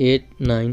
89،